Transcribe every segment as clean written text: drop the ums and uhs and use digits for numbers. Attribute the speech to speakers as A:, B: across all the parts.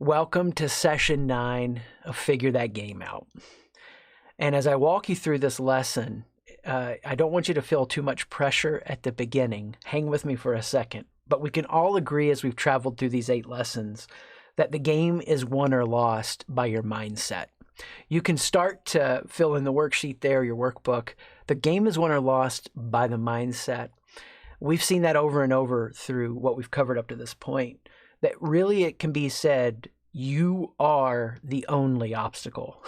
A: Welcome to session 9 of Figure That Game Out. And as I walk you through this lesson, I don't want you to feel too much pressure at the beginning. Hang with me for a second. But we can all agree as we've traveled through these 8 lessons that the game is won or lost by your mindset. You can start to fill in the worksheet there, your workbook. The game is won or lost by the mindset. We've seen that over and over through what we've covered up to this point. That really it can be said, you are the only obstacle.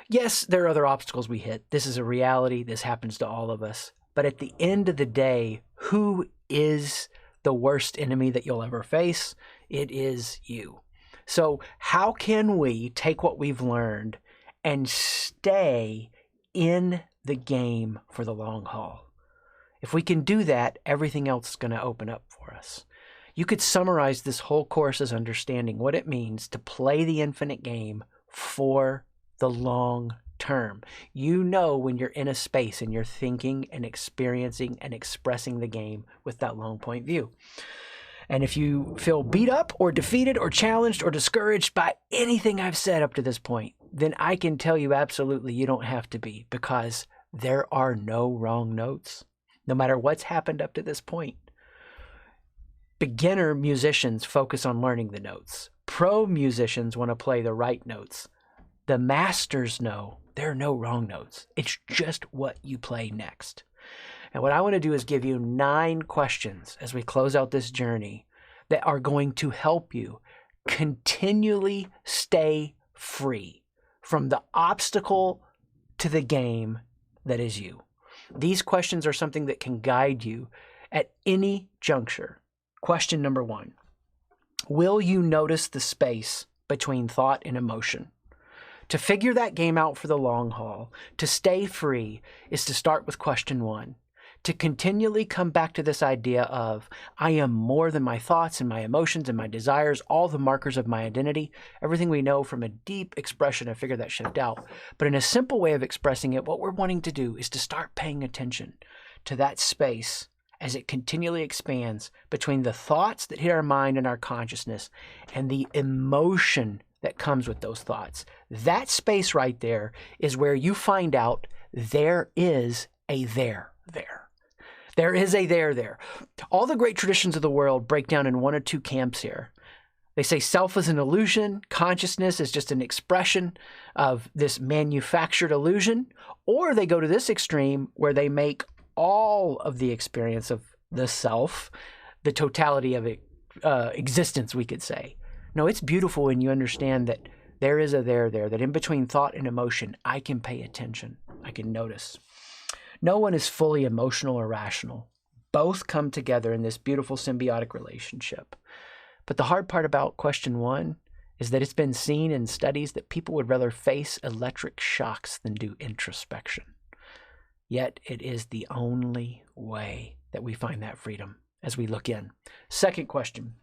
A: Yes, there are other obstacles we hit. This is a reality. This happens to all of us. But at the end of the day, who is the worst enemy that you'll ever face? It is you. So how can we take what we've learned and stay in the game for the long haul? If we can do that, everything else is going to open up for us. You could summarize this whole course as understanding what it means to play the infinite game for the long term. You know when you're in a space and you're thinking and experiencing and expressing the game with that long point view. And if you feel beat up or defeated or challenged or discouraged by anything I've said up to this point, then I can tell you absolutely you don't have to be, because there are no wrong notes, no matter what's happened up to this point. Beginner musicians focus on learning the notes. Pro musicians want to play the right notes. The masters know there are no wrong notes. It's just what you play next. And what I want to do is give you 9 questions as we close out this journey that are going to help you continually stay free from the obstacle to the game that is you. These questions are something that can guide you at any juncture. Question number 1, will you notice the space between thought and emotion? To figure that game out for the long haul, to stay free, is to start with question 1. To continually come back to this idea of, I am more than my thoughts and my emotions and my desires, all the markers of my identity, everything we know from a deep expression of figure that shift out. But in a simple way of expressing it, what we're wanting to do is to start paying attention to that space as it continually expands between the thoughts that hit our mind and our consciousness and the emotion that comes with those thoughts. That space right there is where you find out there is a there there. There is a there there. All the great traditions of the world break down in 1 or 2 camps here. They say self is an illusion, consciousness is just an expression of this manufactured illusion, or they go to this extreme where they make all of the experience of the self, the totality of existence, we could say. No, it's beautiful when you understand that there is a there there, that in between thought and emotion, I can pay attention, I can notice. No one is fully emotional or rational. Both come together in this beautiful symbiotic relationship. But the hard part about question 1 is that it's been seen in studies that people would rather face electric shocks than do introspection. Yet it is the only way that we find that freedom as we look in. Second question,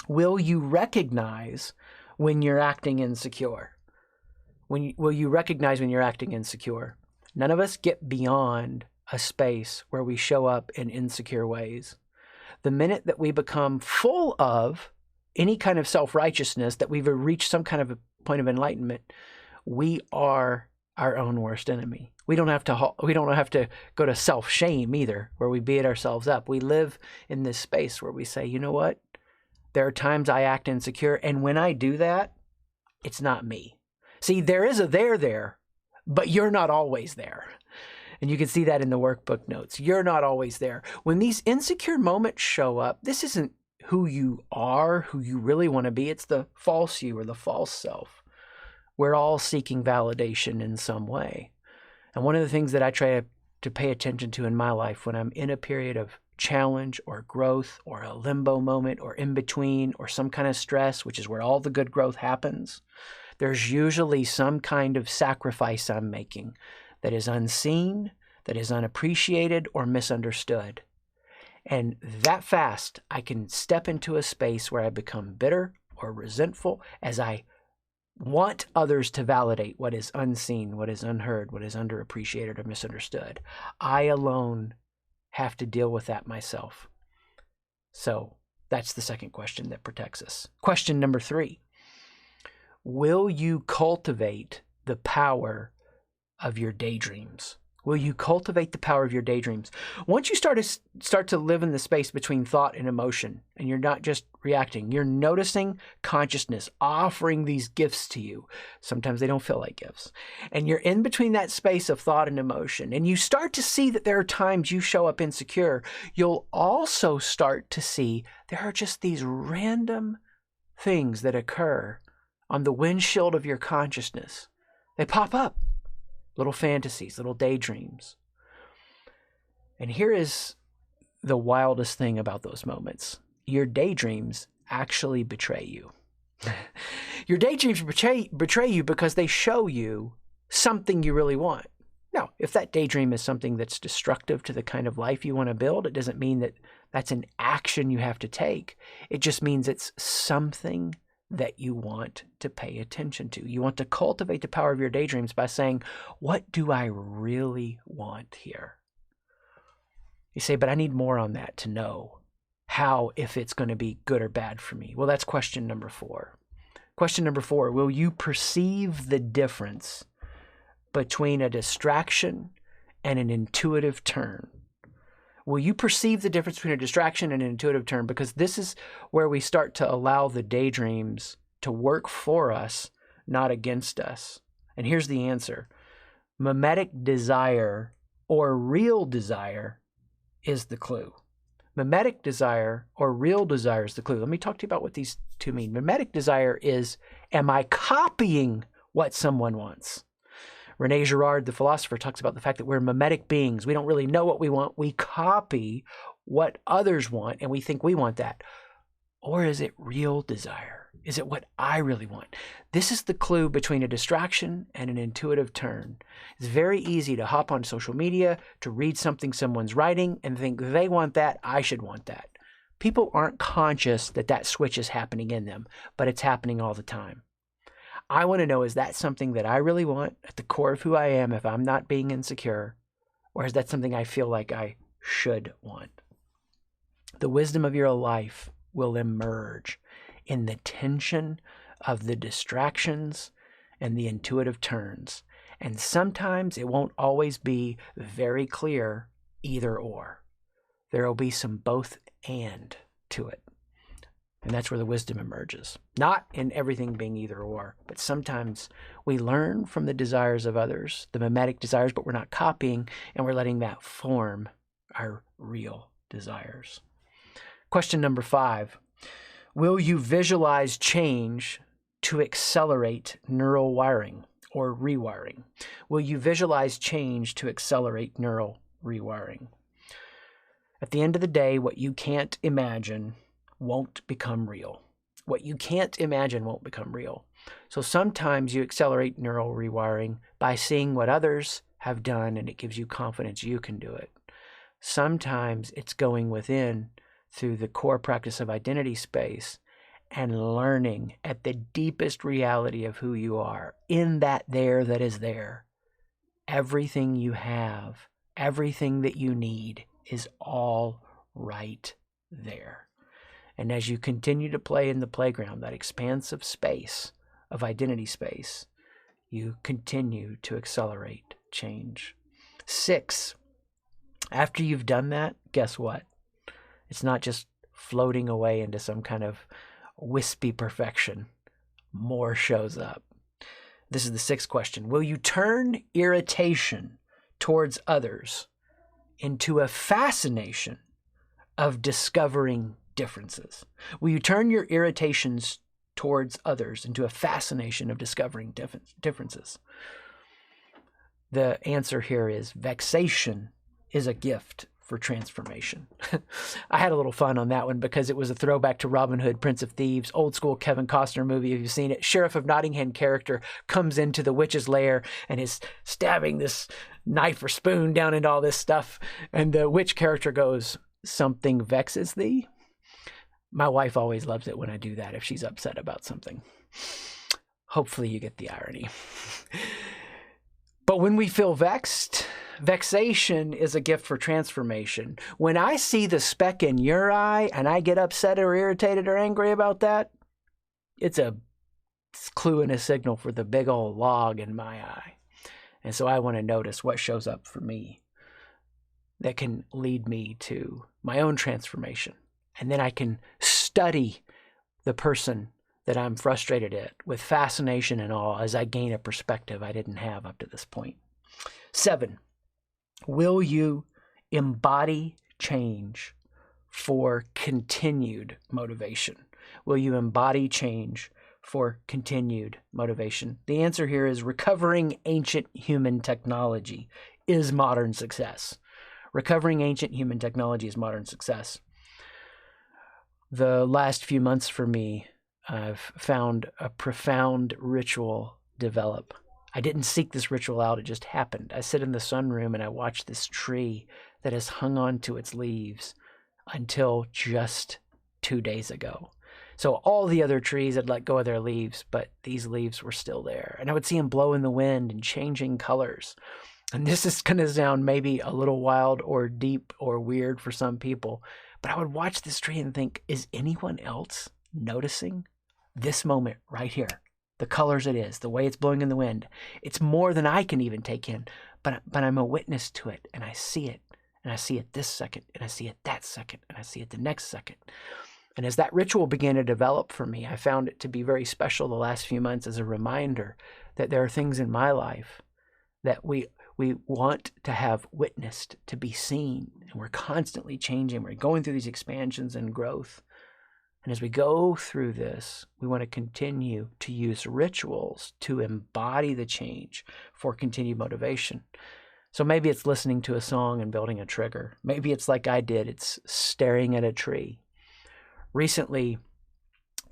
A: will you recognize when you're acting insecure? Will you recognize when you're acting insecure? None of us get beyond a space where we show up in insecure ways. The minute that we become full of any kind of self-righteousness, that we've reached some kind of a point of enlightenment, we are our own worst enemy. We don't have to go to self-shame either, where we beat ourselves up. We live in this space where we say, you know what? There are times I act insecure, and when I do that, it's not me. See, there is a there there, but you're not always there. And you can see that in the workbook notes. You're not always there. When these insecure moments show up, this isn't who you are, who you really want to be. It's the false you or the false self. We're all seeking validation in some way. And one of the things that I try to pay attention to in my life when I'm in a period of challenge or growth or a limbo moment or in between or some kind of stress, which is where all the good growth happens, there's usually some kind of sacrifice I'm making that is unseen, that is unappreciated or misunderstood. And that fast, I can step into a space where I become bitter or resentful as I want others to validate what is unseen, what is unheard, what is underappreciated or misunderstood. I alone have to deal with that myself. So that's the second question that protects us. Question number 3. Will you cultivate the power of your daydreams? Will you cultivate the power of your daydreams? Once you start to live in the space between thought and emotion, and you're not just reacting, you're noticing consciousness offering these gifts to you. Sometimes they don't feel like gifts. And you're in between that space of thought and emotion, and you start to see that there are times you show up insecure. You'll also start to see there are just these random things that occur on the windshield of your consciousness. They pop up. Little fantasies, little daydreams. And here is the wildest thing about those moments. Your daydreams actually betray you. Your daydreams betray you because they show you something you really want. Now, if that daydream is something that's destructive to the kind of life you want to build, it doesn't mean that that's an action you have to take. It just means it's something that you want to pay attention to. You want to cultivate the power of your daydreams by saying, what do I really want here? You say, but I need more on that to know how, if it's going to be good or bad for me. Well, that's question number 4. Question number 4, will you perceive the difference between a distraction and an intuitive turn? Will you perceive the difference between a distraction and an intuitive turn? Because this is where we start to allow the daydreams to work for us, not against us. And here's the answer. Mimetic desire or real desire is the clue. Mimetic desire or real desire is the clue. Let me talk to you about what these two mean. Mimetic desire is, am I copying what someone wants? René Girard, the philosopher, talks about the fact that we're mimetic beings. We don't really know what we want. We copy what others want, and we think we want that. Or is it real desire? Is it what I really want? This is the clue between a distraction and an intuitive turn. It's very easy to hop on social media, to read something someone's writing, and think they want that, I should want that. People aren't conscious that that switch is happening in them, but it's happening all the time. I want to know, is that something that I really want at the core of who I am if I'm not being insecure? Or is that something I feel like I should want? The wisdom of your life will emerge in the tension of the distractions and the intuitive turns. And sometimes it won't always be very clear either or. There will be some both and to it. And that's where the wisdom emerges. Not in everything being either or, but sometimes we learn from the desires of others, the mimetic desires, but we're not copying, and we're letting that form our real desires. Question number 5. Will you visualize change to accelerate neural wiring or rewiring? Will you visualize change to accelerate neural rewiring? At the end of the day, what you can't imagine won't become real. What you can't imagine won't become real. So sometimes you accelerate neural rewiring by seeing what others have done, and it gives you confidence you can do it. Sometimes it's going within through the core practice of identity space and learning at the deepest reality of who you are, in that there that is there. Everything you have, everything that you need is all right there. And as you continue to play in the playground, that expansive space of identity space, you continue to accelerate change. 6, after you've done that, guess what? It's not just floating away into some kind of wispy perfection. More shows up. This is the 6th question. Will you turn irritation towards others into a fascination of discovering differences? Will you turn your irritations towards others into a fascination of discovering differences? The answer here is vexation is a gift for transformation. I had a little fun on that one because it was a throwback to Robin Hood, Prince of Thieves, old school Kevin Costner movie. If you've seen it, Sheriff of Nottingham character comes into the witch's lair and is stabbing this knife or spoon down into all this stuff. And the witch character goes, "Something vexes thee?" My wife always loves it when I do that if she's upset about something. Hopefully you get the irony. But when we feel vexed, vexation is a gift for transformation. When I see the speck in your eye and I get upset or irritated or angry about that, it's a clue and a signal for the big old log in my eye. And so I want to notice what shows up for me that can lead me to my own transformation. And then I can study the person that I'm frustrated at with fascination and awe as I gain a perspective I didn't have up to this point. 7, will you embody change for continued motivation? Will you embody change for continued motivation? The answer here is recovering ancient human technology is modern success. Recovering ancient human technology is modern success. The last few months for me, I've found a profound ritual develop. I didn't seek this ritual out, it just happened. I sit in the sunroom and I watch this tree that has hung on to its leaves until just 2 days ago. So all the other trees had let go of their leaves, but these leaves were still there. And I would see them blow in the wind and changing colors. And this is going to sound maybe a little wild or deep or weird for some people, but I would watch this tree and think, is anyone else noticing this moment right here? The colors it is, the way it's blowing in the wind. It's more than I can even take in, but I'm a witness to it, and I see it. And I see it this second, and I see it that second, and I see it the next second. And as that ritual began to develop for me, I found it to be very special the last few months as a reminder that there are things in my life that we want to have witnessed, to be seen, and we're constantly changing. We're going through these expansions and growth. And as we go through this, we want to continue to use rituals to embody the change for continued motivation. So maybe it's listening to a song and building a trigger. Maybe it's like I did, it's staring at a tree. Recently,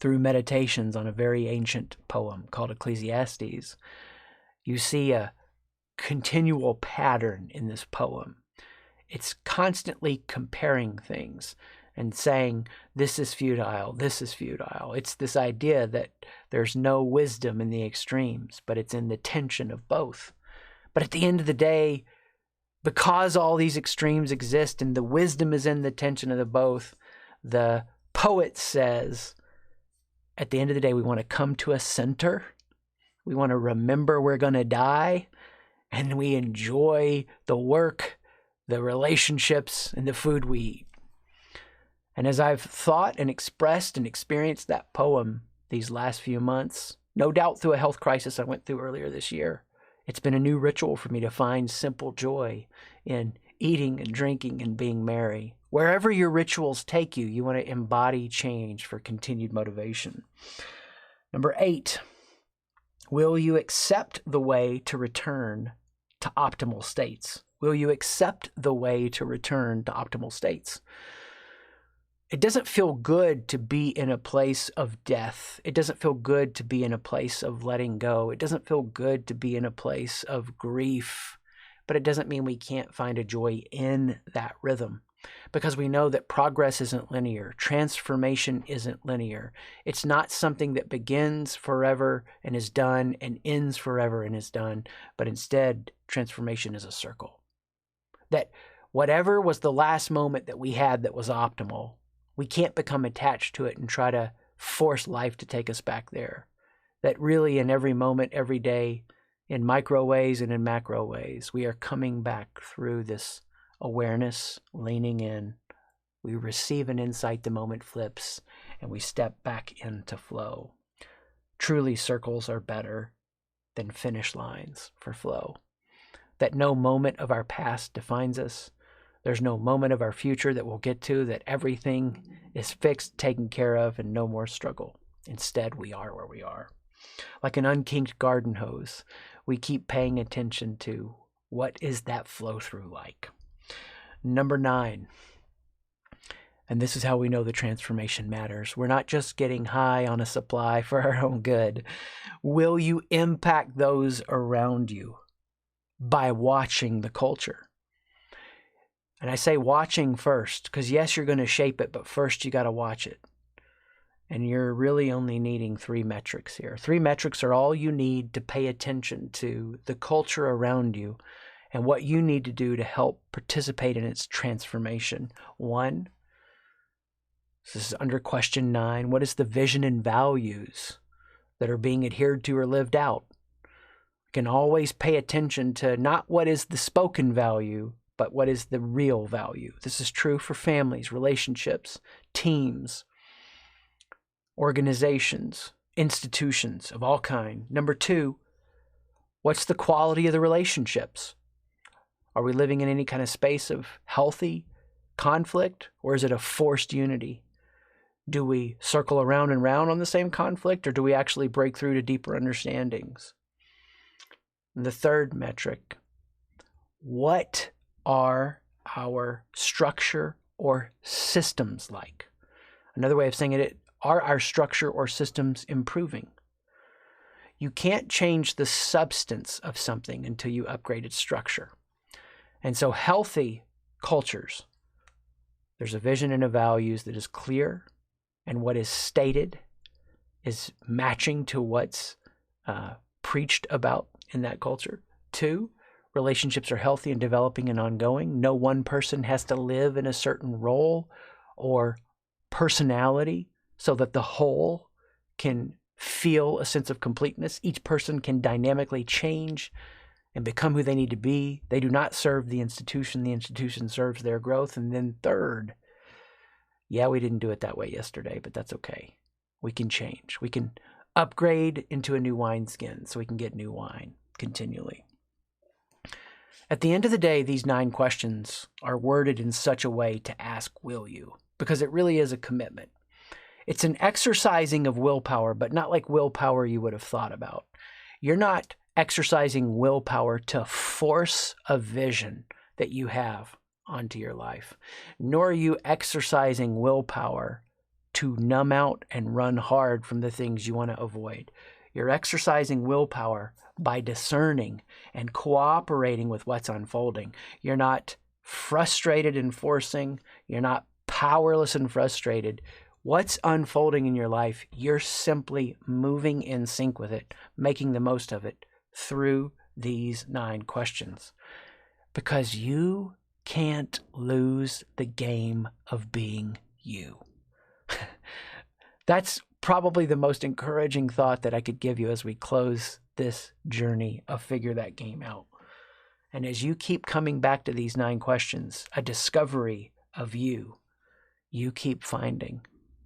A: through meditations on a very ancient poem called Ecclesiastes, you see a continual pattern in this poem. It's constantly comparing things and saying, this is futile, this is futile. It's this idea that there's no wisdom in the extremes, but it's in the tension of both. But at the end of the day, because all these extremes exist and the wisdom is in the tension of the both, the poet says, at the end of the day, we want to come to a center. We want to remember we're going to die, and we enjoy the work, the relationships, and the food we eat. And as I've thought and expressed and experienced that poem these last few months, no doubt through a health crisis I went through earlier this year, it's been a new ritual for me to find simple joy in eating and drinking and being merry. Wherever your rituals take you, you want to embody change for continued motivation. Number 8, will you accept the way to return to optimal states? Will you accept the way to return to optimal states? It doesn't feel good to be in a place of death. It doesn't feel good to be in a place of letting go. It doesn't feel good to be in a place of grief, but it doesn't mean we can't find a joy in that rhythm, because we know that progress isn't linear. Transformation isn't linear. It's not something that begins forever and is done and ends forever and is done, but instead transformation is a circle. That whatever was the last moment that we had that was optimal, we can't become attached to it and try to force life to take us back there. That really in every moment, every day, in micro ways and in macro ways, we are coming back through this awareness, leaning in. We receive an insight, the moment flips, and we step back into flow. Truly, circles are better than finish lines for flow. That no moment of our past defines us. There's no moment of our future that we'll get to, that everything is fixed, taken care of, and no more struggle. Instead, we are where we are. Like an unkinked garden hose, we keep paying attention to what is that flow through like. Number 9, and this is how we know the transformation matters. We're not just getting high on a supply for our own good. Will you impact those around you by watching the culture? And I say watching first, because yes, you're going to shape it, but first you got to watch it. And you're really only needing 3 metrics here. 3 metrics are all you need to pay attention to the culture around you and what you need to do to help participate in its transformation. 1, this is under question 9, what is the vision and values that are being adhered to or lived out. We can always pay attention to not what is the spoken value, but what is the real value. This is true for families, relationships, teams, organizations, institutions of all kind. Number 2, what's the quality of the relationships? Are we living in any kind of space of healthy conflict, or is it a forced unity? Do we circle around and round on the same conflict, or do we actually break through to deeper understandings? And the third metric, what are our structure or systems like? Another way of saying it, are our structure or systems improving? You can't change the substance of something until you upgrade its structure. And so healthy cultures, there's a vision and a values that is clear, and what is stated is matching to what's preached about in that culture. 2, relationships are healthy and developing and ongoing. No one person has to live in a certain role or personality so that the whole can feel a sense of completeness. Each person can dynamically change and become who they need to be. They do not serve the institution serves their growth. And then 3rd, yeah, we didn't do it that way yesterday, but that's okay. We can change. We can upgrade into a new wineskin so we can get new wine continually. At the end of the day, these 9 questions are worded in such a way to ask, will you? Because it really is a commitment. It's an exercising of willpower, but not like willpower you would have thought about. You're not exercising willpower to force a vision that you have onto your life, nor are you exercising willpower to numb out and run hard from the things you want to avoid. You're exercising willpower by discerning and cooperating with what's unfolding. You're not frustrated and forcing. You're not powerless and frustrated. What's unfolding in your life, you're simply moving in sync with it, making the most of it through these 9 questions. Because you can't lose the game of being you. That's probably the most encouraging thought that I could give you as we close this journey of figure that game out. And as you keep coming back to these 9 questions, a discovery of you keep finding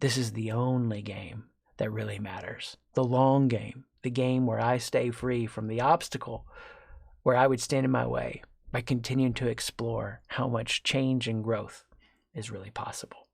A: this is the only game that really matters. The long game, the game where I stay free from the obstacle where I would stand in my way by continuing to explore how much change and growth is really possible.